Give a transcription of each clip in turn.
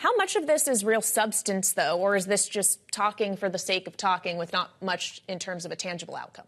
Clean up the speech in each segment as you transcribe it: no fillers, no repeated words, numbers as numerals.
How much of this is real substance, though, or is this just talking for the sake of talking with not much in terms of a tangible outcome?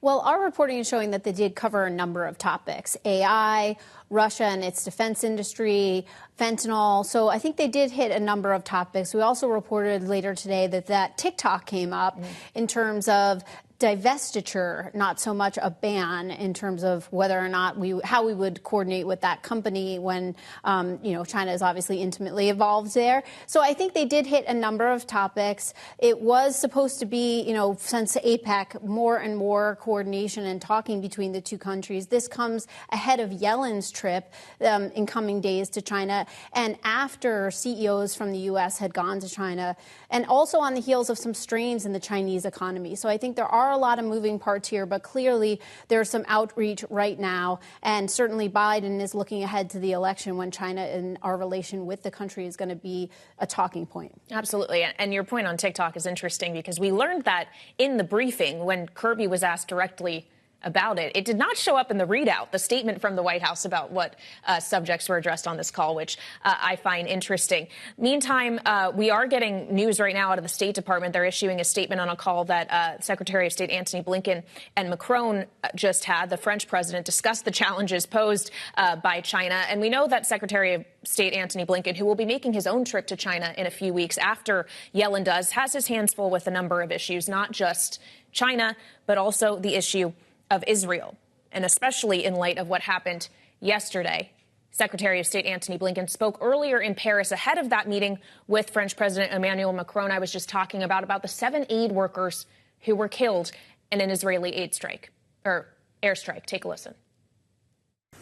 Well, our reporting is showing that they did cover a number of topics: AI, Russia and its defense industry, fentanyl. So I think they did hit a number of topics. We also reported later today that TikTok came up in terms of divestiture, not so much a ban, in terms of whether or not how we would coordinate with that company when, China is obviously intimately involved there. So I think they did hit a number of topics. It was supposed to be, since APEC, more and more coordination and talking between the two countries. This comes ahead of Yellen's trip in coming days to China, and after CEOs from the U.S. had gone to China, and also on the heels of some strains in the Chinese economy. So I think there are a lot of moving parts here, but clearly there's some outreach right now. And certainly Biden is looking ahead to the election when China and our relation with the country is going to be a talking point. Absolutely. And your point on TikTok is interesting because we learned that in the briefing when Kirby was asked directly about it. It did not show up in the readout, the statement from the White House about what subjects were addressed on this call, which I find interesting. Meantime, we are getting news right now out of the State Department. They're issuing a statement on a call that Secretary of State Antony Blinken and Macron just had. The French president discussed the challenges posed by China. And we know that Secretary of State Antony Blinken, who will be making his own trip to China in a few weeks after Yellen does, has his hands full with a number of issues, not just China, but also the issue of Israel, and especially in light of what happened yesterday. Secretary of State Antony Blinken spoke earlier in Paris ahead of that meeting with French President Emmanuel Macron. I was just talking about the 7 aid workers who were killed in an Israeli airstrike. Take a listen.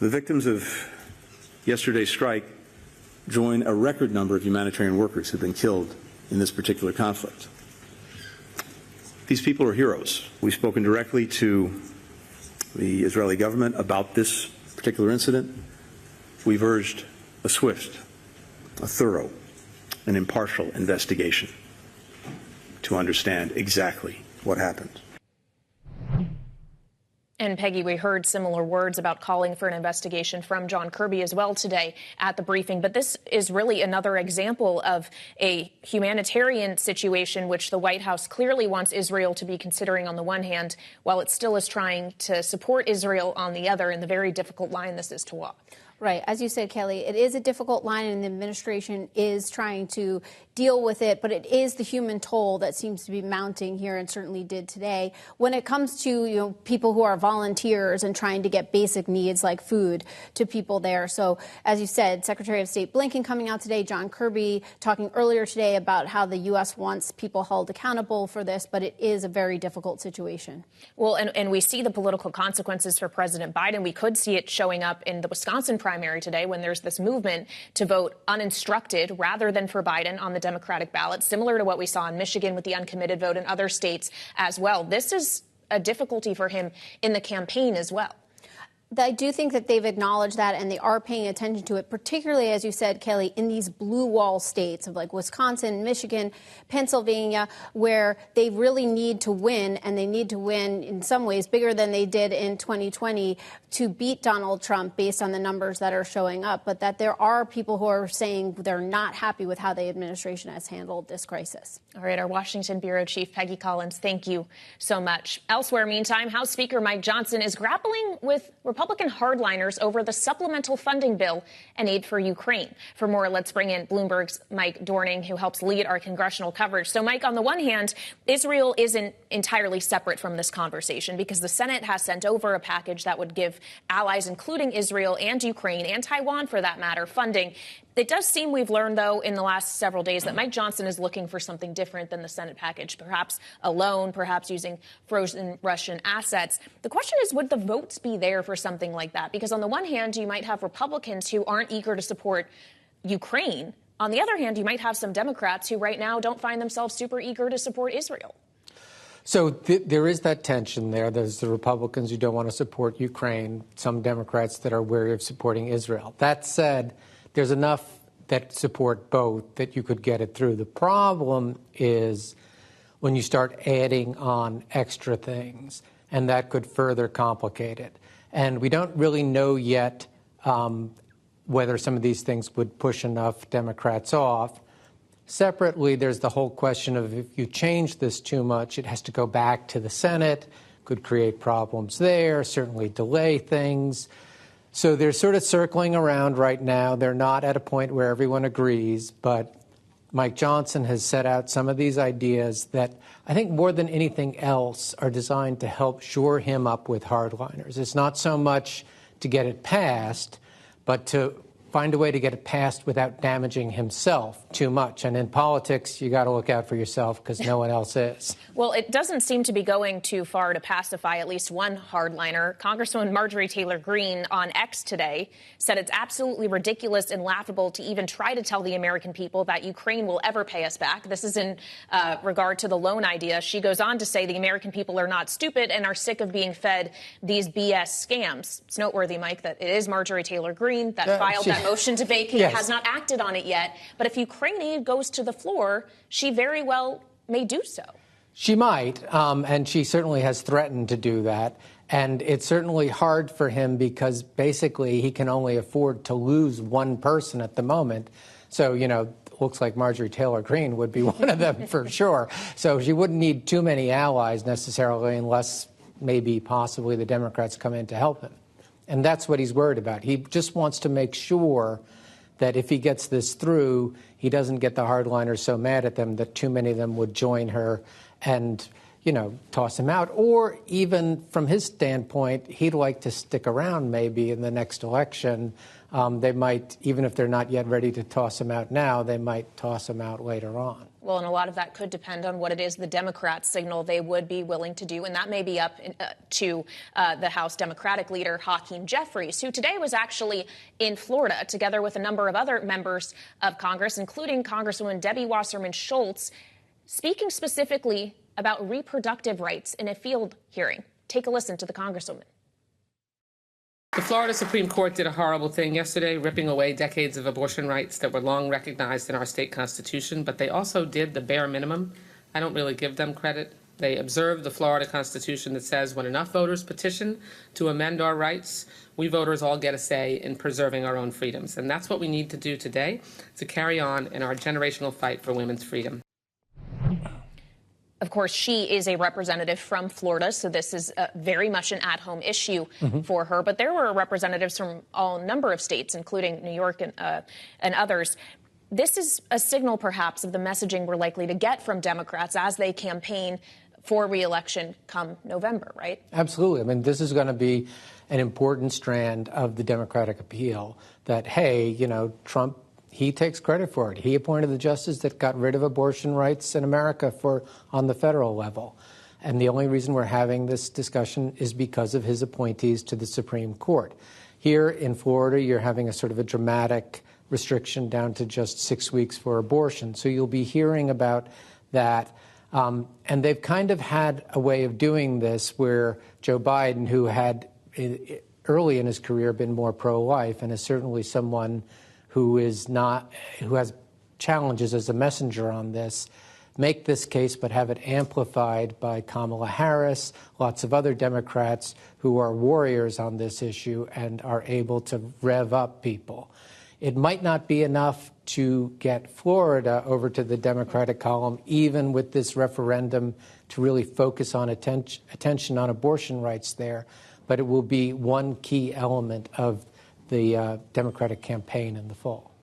The victims of yesterday's strike join a record number of humanitarian workers who've been killed in this particular conflict. These people are heroes. We've spoken directly to the Israeli government about this particular incident. We've urged a swift, a thorough, and impartial investigation to understand exactly what happened. And Peggy, we heard similar words about calling for an investigation from John Kirby as well today at the briefing. But this is really another example of a humanitarian situation which the White House clearly wants Israel to be considering on the one hand, while it still is trying to support Israel on the other, in the very difficult line this is to walk. Right. As you said, Kelly, it is a difficult line, and the administration is trying to deal with it. But it is the human toll that seems to be mounting here, and certainly did today. When it comes to people who are volunteers and trying to get basic needs like food to people there. So, as you said, Secretary of State Blinken coming out today, John Kirby talking earlier today about how the U.S. wants people held accountable for this. But it is a very difficult situation. Well, and we see the political consequences for President Biden. We could see it showing up in the Wisconsin primary today when there's this movement to vote uninstructed rather than for Biden on the Democratic ballot, similar to what we saw in Michigan with the uncommitted vote and other states as well. This is a difficulty for him in the campaign as well. I do think that they've acknowledged that, and they are paying attention to it, particularly, as you said, Kelly, in these blue wall states of like Wisconsin, Michigan, Pennsylvania, where they really need to win, and they need to win in some ways bigger than they did in 2020 to beat Donald Trump based on the numbers that are showing up, but that there are people who are saying they're not happy with how the administration has handled this crisis. All right, our Washington Bureau Chief, Peggy Collins, thank you so much. Elsewhere, meantime, House Speaker Mike Johnson is grappling with Republican hardliners over the supplemental funding bill and aid for Ukraine. For more, let's bring in Bloomberg's Mike Dorning, who helps lead our congressional coverage. So, Mike, on the one hand, Israel isn't entirely separate from this conversation because the Senate has sent over a package that would give allies, including Israel and Ukraine and Taiwan, for that matter, funding. It does seem we've learned, though, in the last several days that Mike Johnson is looking for something different than the Senate package, perhaps a loan, perhaps using frozen Russian assets. The question is, would the votes be there for something like that? Because on the one hand, you might have Republicans who aren't eager to support Ukraine. On the other hand, you might have some Democrats who right now don't find themselves super eager to support Israel. So there is that tension there. There's the Republicans who don't want to support Ukraine, some Democrats that are wary of supporting Israel. That said, there's enough that support both that you could get it through. The problem is when you start adding on extra things, and that could further complicate it. And we don't really know yet whether some of these things would push enough Democrats off. Separately, there's the whole question of if you change this too much, it has to go back to the Senate, could create problems there, certainly delay things. So they're sort of circling around right now. They're not at a point where everyone agrees, but Mike Johnson has set out some of these ideas that I think more than anything else are designed to help shore him up with hardliners. It's not so much to get it passed, but to find a way to get it passed without damaging himself too much. And in politics, you got to look out for yourself because no one else is. Well, it doesn't seem to be going too far to pacify at least one hardliner. Congresswoman Marjorie Taylor Greene on X today said it's absolutely ridiculous and laughable to even try to tell the American people that Ukraine will ever pay us back. This is in regard to the loan idea. She goes on to say the American people are not stupid and are sick of being fed these BS scams. It's noteworthy, Mike, that it is Marjorie Taylor Greene that filed that motion to vacate, yes, has not acted on it yet. But if Ukraine aid goes to the floor, she very well may do so. She might, and she certainly has threatened to do that. And it's certainly hard for him because basically he can only afford to lose one person at the moment. So, you know, looks like Marjorie Taylor Greene would be one of them for sure. So she wouldn't need too many allies necessarily unless maybe possibly the Democrats come in to help him. And that's what he's worried about. He just wants to make sure that if he gets this through, he doesn't get the hardliners so mad at them that too many of them would join her and, you know, toss him out. Or even from his standpoint, he'd like to stick around maybe in the next election. They might, even if they're not yet ready to toss him out now, they might toss him out later on. Well, and a lot of that could depend on what it is the Democrats signal they would be willing to do. And that may be up to the House Democratic leader, Hakeem Jeffries, who today was actually in Florida, together with a number of other members of Congress, including Congresswoman Debbie Wasserman Schultz, speaking specifically about reproductive rights in a field hearing. Take a listen to the Congresswoman. The Florida Supreme Court did a horrible thing yesterday, ripping away decades of abortion rights that were long recognized in our state constitution, but they also did the bare minimum. I don't really give them credit. They observed the Florida Constitution that says when enough voters petition to amend our rights, we voters all get a say in preserving our own freedoms. And that's what we need to do today to carry on in our generational fight for women's freedom. Of course, she is a representative from Florida, so this is very much an at-home issue for her. But there were representatives from a number of states, including New York and others. This is a signal, perhaps, of the messaging we're likely to get from Democrats as they campaign for re-election come November, right? Absolutely. I mean, this is going to be an important strand of the Democratic appeal that, hey, you know, Trump, he takes credit for it. He appointed the justice that got rid of abortion rights in America on the federal level. And the only reason we're having this discussion is because of his appointees to the Supreme Court. Here in Florida, you're having a sort of a dramatic restriction down to just 6 weeks for abortion. So you'll be hearing about that. And they've kind of had a way of doing this where Joe Biden, who had early in his career been more pro-life and is certainly someone who has challenges as a messenger on this, make this case but have it amplified by Kamala Harris, lots of other Democrats who are warriors on this issue and are able to rev up people. It might not be enough to get Florida over to the Democratic column, even with this referendum, to really focus on attention on abortion rights there, but it will be one key element of the Democratic campaign in the fall.